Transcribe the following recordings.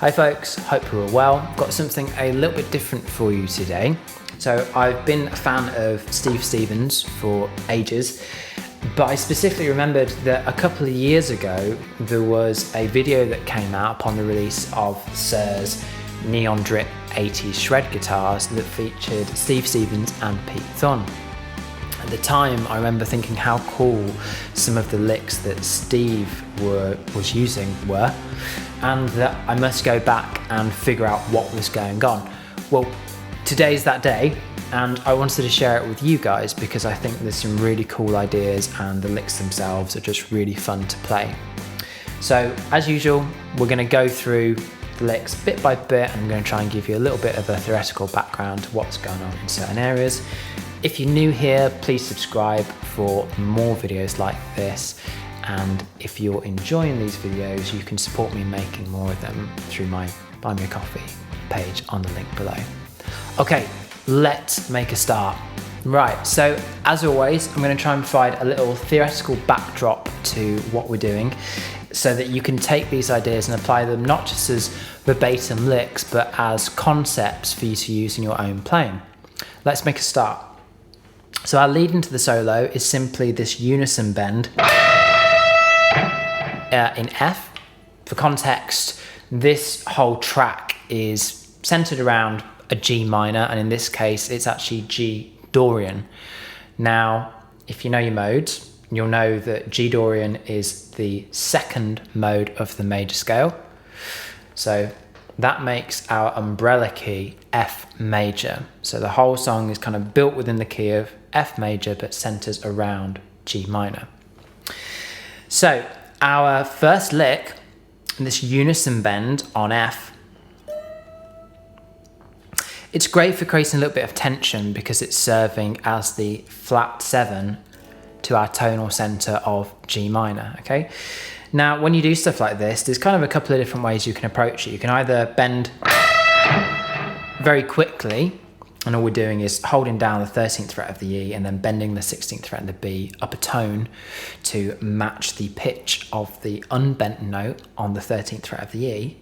Hi folks, hope you're all well. I've got something a little bit different for you today. So I've been a fan of Steve Stevens for ages, but I specifically remembered that a couple of years ago there was a video that came out upon the release of Suhr's Neon Drip 80s shred guitars that featured Steve Stevens and Pete Thorn. At the time, I remember thinking how cool some of the licks that Steve was using were, and that I must go back and figure out what was going on. Well, today's that day, and I wanted to share it with you guys because I think there's some really cool ideas and the licks themselves are just really fun to play. So, as usual, we're going to go through the licks bit by bit, and I'm going to try and give you a little bit of a theoretical background to what's going on in certain areas. If you're new here, please subscribe for more videos like this, and if you're enjoying these videos, you can support me in making more of them through my Buy Me a Coffee page on the link below. Okay, let's make a start. Right, so as always, I'm going to try and provide a little theoretical backdrop to what we're doing so that you can take these ideas and apply them not just as verbatim licks, but as concepts for you to use in your own playing. Let's make a start. So our lead into the solo is simply this unison bend in F. For context, this whole track is centered around a G minor, and in this case, it's actually G Dorian. Now, if you know your modes, you'll know that G Dorian is the second mode of the major scale. So that makes our umbrella key F major. So the whole song is kind of built within the key of F major, but centers around G minor. So our first lick, this unison bend on F, it's great for creating a little bit of tension because it's serving as the flat 7 to our tonal center of G minor, okay? Now, when you do stuff like this, there's kind of a couple of different ways you can approach it. You can either bend very quickly, and all we're doing is holding down the 13th fret of the E and then bending the 16th fret of the B up a tone to match the pitch of the unbent note on the 13th fret of the E.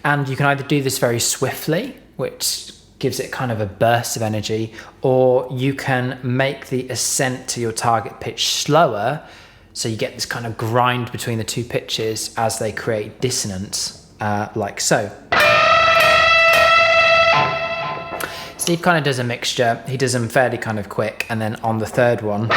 And you can either do this very swiftly, which gives it kind of a burst of energy, or you can make the ascent to your target pitch slower, so you get this kind of grind between the two pitches as they create dissonance, like so. Steve kind of does a mixture. He does them fairly kind of quick, and then on the third one,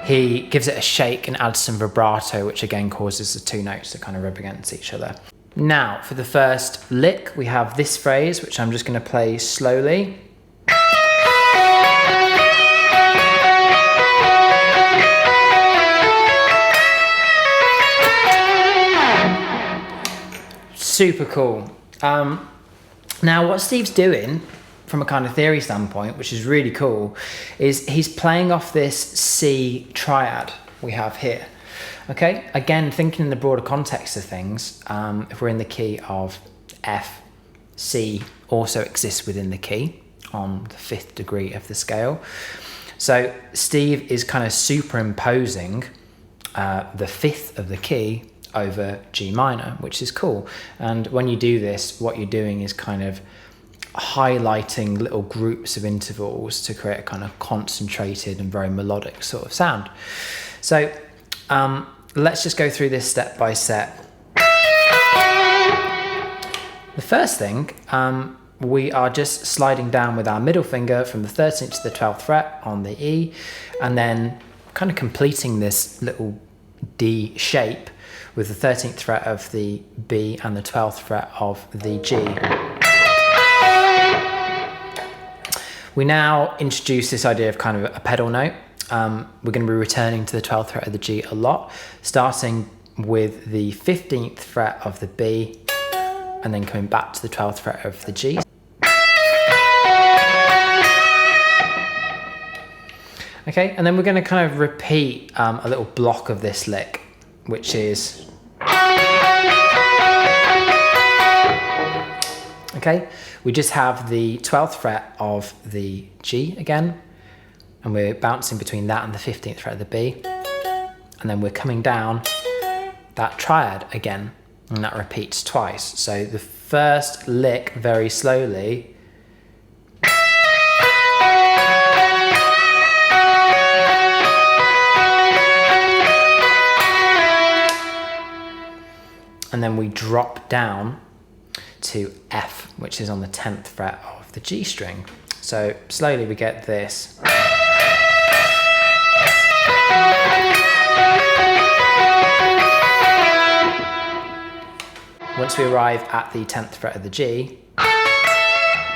he gives it a shake and adds some vibrato, which again causes the two notes to kind of rub against each other. Now, for the first lick, we have this phrase, which I'm just going to play slowly. Super cool. Now what Steve's doing from a kind of theory standpoint, which is really cool, is he's playing off this C triad we have here. Okay, again, thinking in the broader context of things, if we're in the key of F, C also exists within the key on the 5th degree of the scale. So Steve is kind of superimposing the 5th of the key over G minor, which is cool. And when you do this, what you're doing is kind of highlighting little groups of intervals to create a kind of concentrated and very melodic sort of sound. So let's just go through this step by step. The first thing, we are just sliding down with our middle finger from the 13th to the 12th fret on the E, and then kind of completing this little D shape with the 13th fret of the B and the 12th fret of the G. We now introduce this idea of kind of a pedal note. We're going to be returning to the 12th fret of the G a lot, starting with the 15th fret of the B and then coming back to the 12th fret of the G. Okay, and then we're going to kind of repeat a little block of this lick, which is, okay, we just have the 12th fret of the G again, and we're bouncing between that and the 15th fret of the B, and then we're coming down that triad again. and that repeats twice. So the first lick very slowly, and then we drop down to F, which is on the 10th fret of the G string. So slowly we get this. Once we arrive at the 10th fret of the G,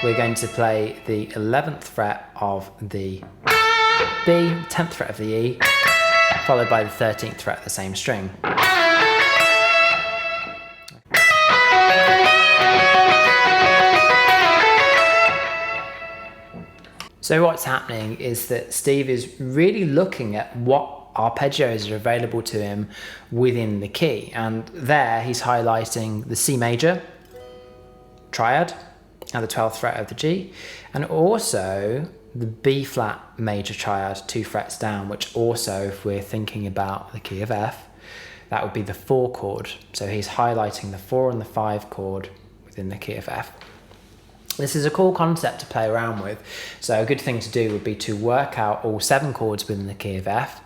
we're going to play the 11th fret of the B, 10th fret of the E, followed by the 13th fret of the same string. So what's happening is that Steve is really looking at what arpeggios are available to him within the key, and there he's highlighting the C major triad at the 12th fret of the G, and also the B flat major triad 2 frets down, which also, if we're thinking about the key of F, that would be the 4 chord. So he's highlighting the 4 and the 5 chord within the key of F. This is a cool concept to play around with. So a good thing to do would be to work out all 7 chords within the key of F,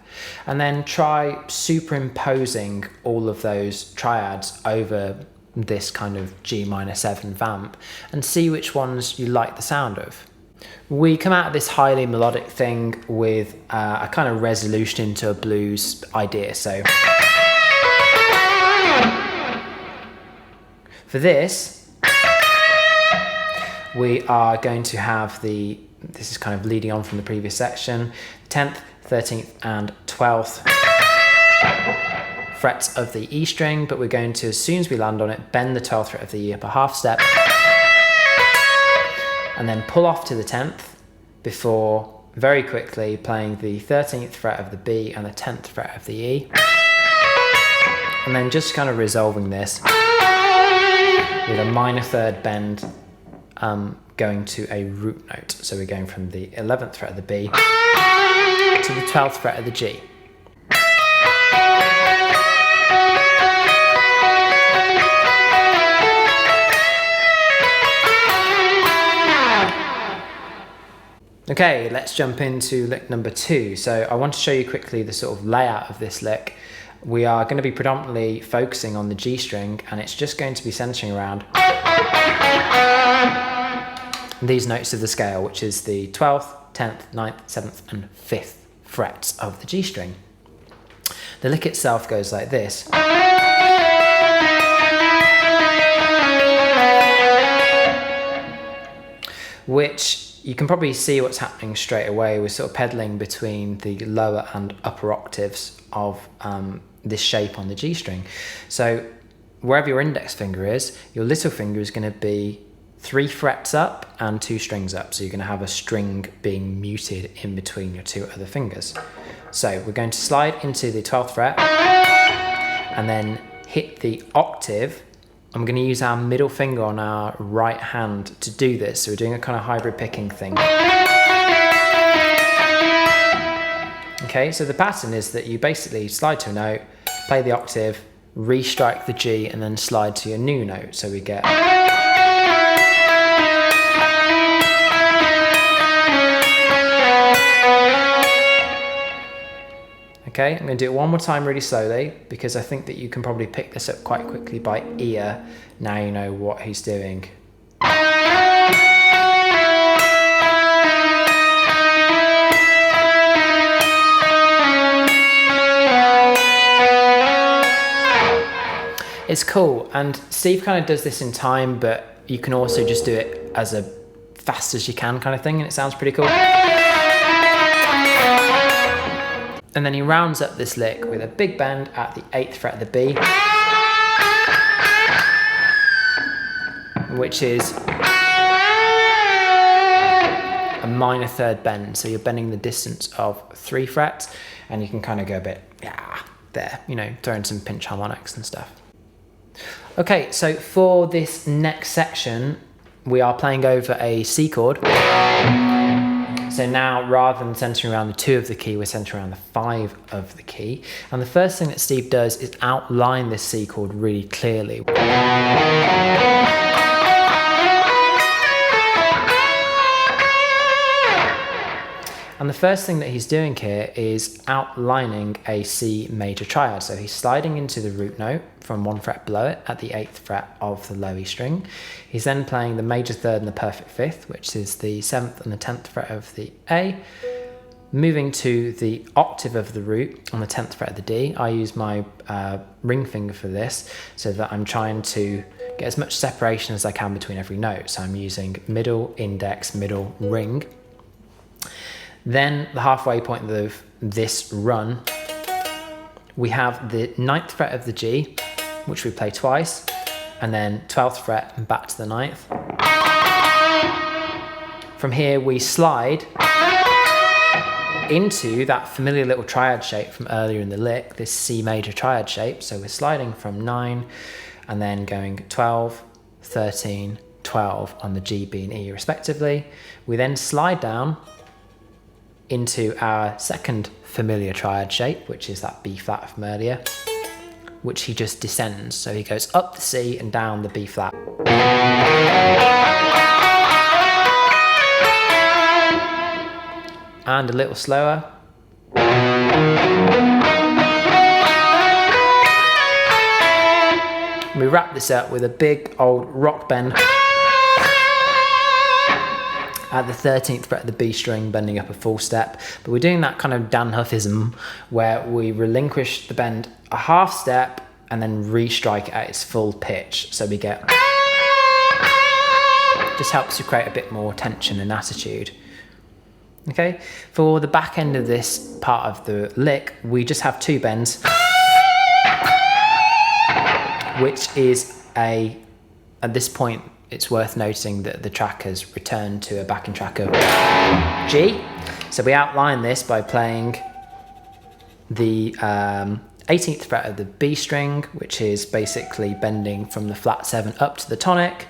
and then try superimposing all of those triads over this kind of G minor 7 vamp and see which ones you like the sound of. We come out of this highly melodic thing with a kind of resolution into a blues idea. So for this, we are going to have this is kind of leading on from the previous section, 10th, 13th and 12th frets of the E string, but we're going to, as soon as we land on it, bend the 12th fret of the E up a half step, and then pull off to the 10th before very quickly playing the 13th fret of the B and the 10th fret of the E, and then just kind of resolving this with a minor third bend going to a root note. So we're going from the 11th fret of the B to the 12th fret of the G. Okay, let's jump into lick number 2. So I want to show you quickly the sort of layout of this lick. We are going to be predominantly focusing on the G string, and it's just going to be centering around these notes of the scale, which is the 12th, 10th, 9th, 7th and 5th frets of the G string. The lick itself goes like this. Which you can probably see what's happening straight away. We're sort of pedaling between the lower and upper octaves of this shape on the G string. So wherever your index finger is, your little finger is going to be 3 frets up and 2 strings up. So you're going to have a string being muted in between your 2 other fingers. So we're going to slide into the 12th fret and then hit the octave. I'm going to use our middle finger on our right hand to do this. So we're doing a kind of hybrid picking thing. Okay, so the pattern is that you basically slide to a note, play the octave, re-strike the G, and then slide to your new note. So we get... Okay, I'm going to do it one more time really slowly, because I think that you can probably pick this up quite quickly by ear now you know what he's doing. It's cool, and Steve kind of does this in time, but you can also just do it as a fast as you can kind of thing, and it sounds pretty cool. And then he rounds up this lick with a big bend at the 8th fret of the B, which is a minor third bend. So you're bending the distance of 3 frets, and you can kind of go a bit, there, you know, throwing some pinch harmonics and stuff. Okay, so for this next section, we are playing over a C chord. So now rather than centering around the 2 of the key, we're centering around the 5 of the key. And the first thing that Steve does is outline this C chord really clearly. And the first thing that he's doing here is outlining a C major triad. So he's sliding into the root note from 1 fret below it at the 8th fret of the low E string. He's then playing the major 3rd and the perfect 5th, which is the 7th and the 10th fret of the A, moving to the octave of the root on the 10th fret of the D. I use my ring finger for this so that I'm trying to get as much separation as I can between every note. So I'm using middle, index, middle, ring. Then the halfway point of this run, we have the 9th fret of the G, which we play twice, and then 12th fret and back to the 9th. From here we slide into that familiar little triad shape from earlier in the lick, this C major triad shape. So we're sliding from 9 and then going 12, 13, 12 on the G, B and E respectively. We then slide down into our second familiar triad shape, which is that B flat from earlier, which he just descends. So he goes up the C and down the B flat. And a little slower. We wrap this up with a big old rock bend at the 13th fret of the B string, bending up a full step. But we're doing that kind of Dan Huffism where we relinquish the bend a half step and then re-strike it at its full pitch. So we get, just helps to create a bit more tension and attitude. Okay, for the back end of this part of the lick, we just have 2 bends, which is at this point, it's worth noting that the track has returned to a backing track of G. So we outline this by playing the 18th fret of the B string, which is basically bending from the flat 7 up to the tonic,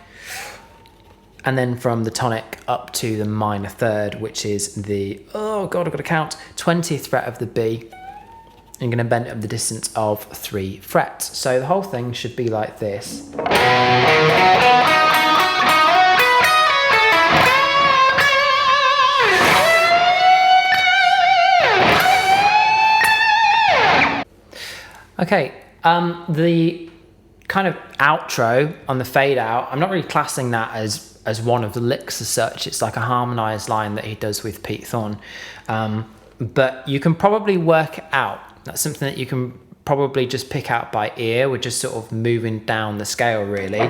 and then from the tonic up to the minor 3rd, which is the, oh God, I've got to count, 20th fret of the B. I'm going to bend up the distance of 3 frets. So the whole thing should be like this. Okay, the kind of outro on the fade out, I'm not really classing that as one of the licks as such. It's like a harmonized line that he does with Pete Thorn. But you can probably work it out. That's something that you can probably just pick out by ear. We're just sort of moving down the scale really.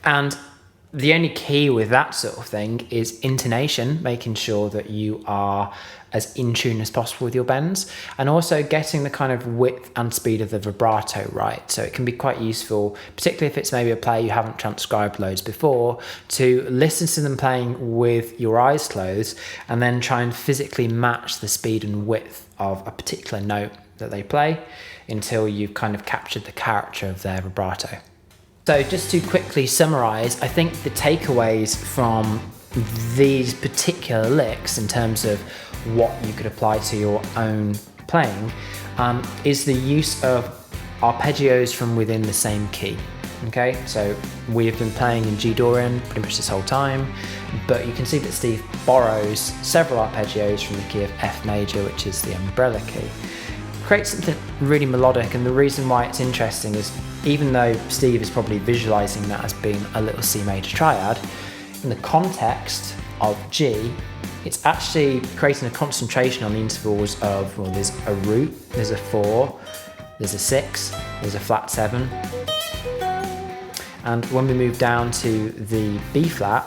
And the only key with that sort of thing is intonation, making sure that you are as in tune as possible with your bends, and also getting the kind of width and speed of the vibrato right. So it can be quite useful, particularly if it's maybe a player you haven't transcribed loads before, to listen to them playing with your eyes closed and then try and physically match the speed and width of a particular note that they play until you've kind of captured the character of their vibrato. So just to quickly summarize, I think the takeaways from these particular licks in terms of what you could apply to your own playing is the use of arpeggios from within the same key. Okay, so we have been playing in G Dorian pretty much this whole time, but you can see that Steve borrows several arpeggios from the key of F major, which is the umbrella key. Creates something really melodic, and the reason why it's interesting is even though Steve is probably visualizing that as being a little C major triad, in the context of G, it's actually creating a concentration on the intervals of, well, there's a root, there's a 4, there's a 6, there's a flat 7. And when we move down to the B flat,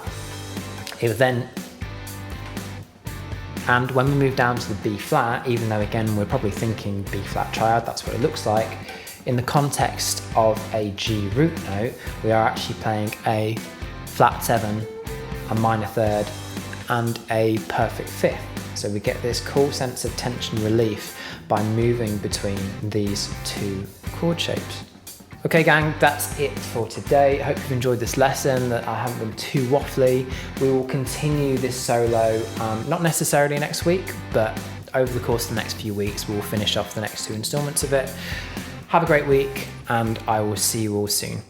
and when we move down to the B flat, even though again we're probably thinking B flat triad, that's what it looks like, in the context of a G root note, we are actually playing a flat 7, a minor 3rd, and a perfect fifth. So we get this cool sense of tension relief by moving between these two chord shapes. Okay gang, that's it for today. I hope you've enjoyed this lesson, that I haven't been too waffly. We will continue this solo, not necessarily next week, but over the course of the next few weeks, we'll finish off the next two installments of it. Have a great week, and I will see you all soon.